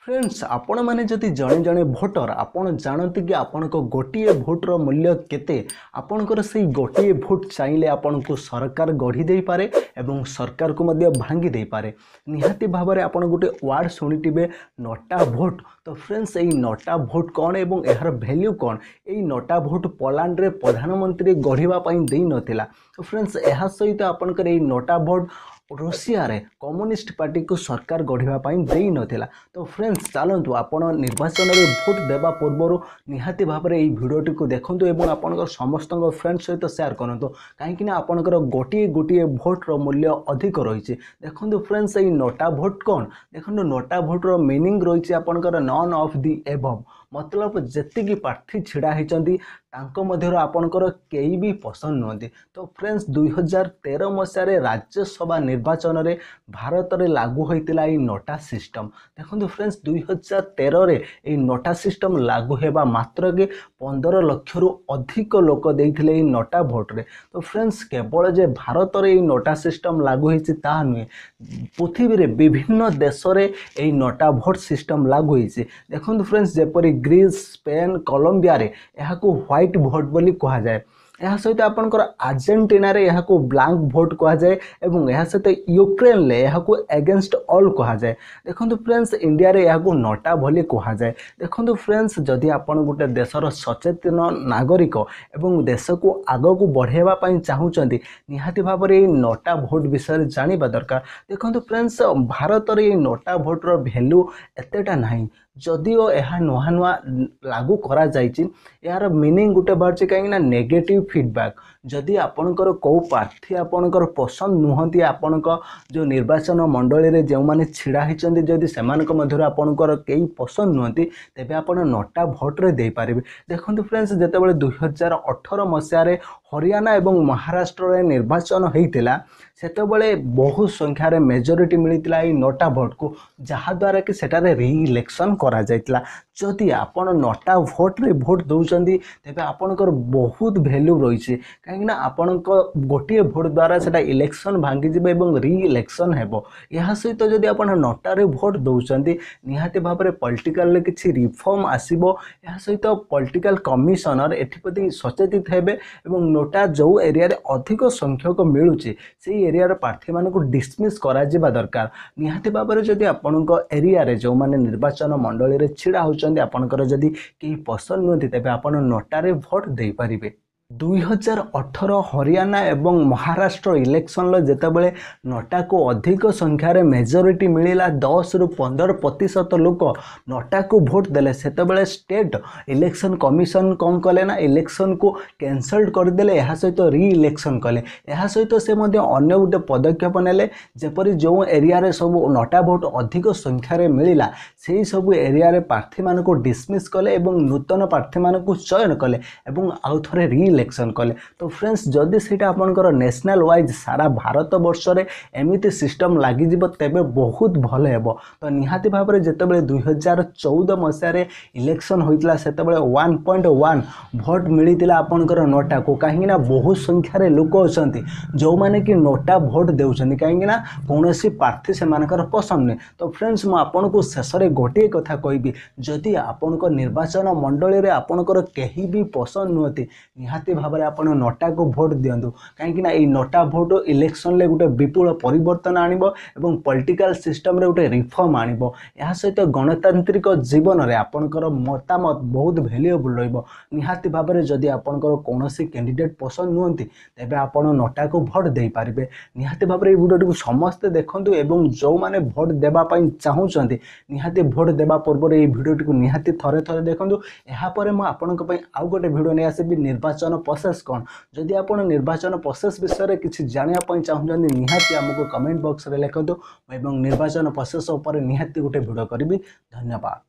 Friends आपण मैंने जदि जड़े जड़े भोटर आपण जानते कि आपण को गोटे भोटर मूल्य केते आपणकर से गोटे भोट चाहिए आपण को सरकार गढ़ी दे पारे एवं सरकार को मध्य भांगी दे पारे निहाती भाव में आपण गोटे वार्ड शुणिथे नटा भोट। तो फ्रेंड्स यही नटा भोट कौन एवं यार भैल्यू कौन यही नटा भोट पोलैंड रे प्रधानमंत्री गढ़ापी दे नथिला। तो फ्रेंड्स यह सहित आपणकर यही नटा भोट रूसिया रे कम्युनिस्ट पार्टी को सरकार गढ़ापी दे नथिला। तो फ्रेंड्स चलतु आपण निर्वाचन में भोट देवा पूर्व निहाती भाव में भिडटी को देखूँ और आपंकर समस्त फ्रेंड्स सहित शेयर करूँ कहीं आपंकर गोटे गोटे भोट्र मूल्य अधिक रही। देखो फ्रेंड्स ये नोटा भोट कौन देखो नोटा भोट्र मीनिंग रही आपंकर नॉन ऑफ दी एबव मतलब जेतिकी प्रार्थी छिड़ा होती आपणकर कई भी पसंद नुहति। तो फ्रेंड्स 2013 मसीह राज्यसभा निर्वाचन में भारत में लागू होता नोटा सिस्टम। देखो फ्रेंड्स 2013 रे ये नोटा सिस्टम लागू होगा मात्र के 15 लाख रु अधिक लोक देते नोटा भोट्रे। तो फ्रेंड्स केवल जे भारत में ये नोटा सिस्टम लागू होता नुहे पृथ्वी रे विभिन्न देश में ये नोटा भोट सिस्टम लागू होती। देखो फ्रेंड्स जपरी ग्रीस स्पेन कोलंबिया रे यहाँ को व्हाइट भोट बोली कहा जाए। यह सहित आपंकर आर्जेंटीना रे यहाँ को ब्लैंक भोट कहा जाए और यह सहित यूक्रेन ले यहाँ को एगेंस्ट ऑल कहा जाए। देखो फ्रेंड्स इंडिया रे यहाँ को नोटा भली कहा जाए। देखो फ्रेंड्स जदि आपण गोटे देशर सचेतन नागरिक एवं देश को आग को बढ़ावा चाहूँगी निहाती भाव में नोटा भोट विषय जाना दरकार। देखो फ्रेंड्स भारत में ये नोटा भोट्र भैल्यू एतेटा नहीं जदिओ यह नुआ नुआ लागू करा जाइछि यार मीनिंग गोटे बाहर कहीं नेगेटिव फीडबैक जदि आपणकर कौ प्रार्थी आपणकर पसंद नुहति आपणक जो निर्वाचन मंडली रे जो माने छिड़ा होती जदि सेमानक मध्य आपणकर कई पसंद नुहति तेबे आपण नोटा भोट्रे दे पारिबे। देखो फ्रेंड्स जेतेबेले 2018 मसीह हरियाणा एवं महाराष्ट्र रे निर्वाचन होइतिला सेतेबेले बहु संख्यार मेजोरिटी मिलता ये नोटा भोट को जहाद्वारा कि सेटारे री इलेक्शन करा जाइतिला। जदि आपण नोटा भोट्रे भोट दौरान तेबे आपणकर बहुत भैल्यू रही कहीं आपण गोटे भोट द्वारा से इलेक्शन भांगीजी और री इलेक्शन हेबो। यह सहित जदि आप नोटारे भोट दौरान निहाती भाव में पॉलिटिकल किसी रिफॉर्म आसीबो। यह सहित पॉलिटिकल कमिशनर एथिप्रति सचेतित हेबे और नोटा जो एरिया रे अधिक संख्यक मिलूची से एरिया प्रार्थी मानक डिसमिस करा जिबा दरकार। निहाती भाव में जदि आपण एरिया रे जो माने निर्वाचन मंडली रे छिड़ा होचंदी आपणकर जदि केही पसंद नुहति तेबे आपण नोटारे भोट दे पारिबे। 2018 हरियाणा एवं महाराष्ट्र इलेक्शन जेतेबेले नोटा को अधिक संख्यार मेजोरिटी मिला 10 रु 15% लोक नोटा को भोट देले सेतेबेले स्टेट इलेक्शन कमिशन कौन कले ना इलेक्शन को कैंसल करदेले यह सहित री इलेक्शन कले। यह सहित से अन्य गोटे पदक्षेप नेले जेपरी जो एरिया रे सब नोटा भोट अधिक संख्यार मिला से सब एरिया रे प्रार्थी मानक डिसमिस कले और नूतन प्रार्थी मानक चयन कले और आउ थरे री इलेक्शन कले। तो फ्रेंड्स जदि सेटा आपनकर नेशनल वाइज सारा भारत वर्ष रे एमिति सिस्टम लागि जिवो तेबे बहुत भले हेबो। तो निहाती भाव में जेतेबेले 2014 मसीह रे इलेक्शन होइतला सेतेबेले 1.1 भोट मिलितिला आपनकर नोटा को कहीं ना बहुत संख्यार लोक अछंती जो माने कि नोटा भोट देउछंती कहीं ना कोनोसी प्रार्थी से मानकर पसंद ने। तो फ्रेंड्स मु आपन को शेष रे गोटे कथा कहबी जदि आपनकर निर्वाचन मंडली रे आपनकर केही भी पसंद नुहति निहाती भाव में आपण नोटा को भोट दिंतु कहीं ये नोटा भोट इलेक्शन ले गोटे विपुल परिवर्तन आणिबो एवं पॉलिटिकल सिस्टम रे गोटे रिफॉर्म आणिबो। यह सहित गणतांत्रिक जीवन रे आपणकर मतामत बहुत वैल्यूएबल रहिबो। निहाती भाव में जदि आपणकर कोनोसी कैंडिडेट पसंद नुहति तेबे आपण नोटा को भोट दे पारिबे। निहाती भाव में ये वीडियो को समस्त देखंतु एवं जो माने भोट देबा पई चाहूचंती निहाती भोट देबा पूर्व ये वीडियो को निहाती थरे थरे देखंतु। एहा परे म आपणक पई आउ गोटे वीडियो नै आसीबी निर्वाचन प्रोसेस कौन जदि आप निर्वाचन प्रोसेस विषय में किसी जानापी चाहूँ निहाती आमको कमेंट बॉक्स रे लिखतु और निर्वाचन प्रोसेस उपर निहाती गोटे वीडियो करी। धन्यवाद।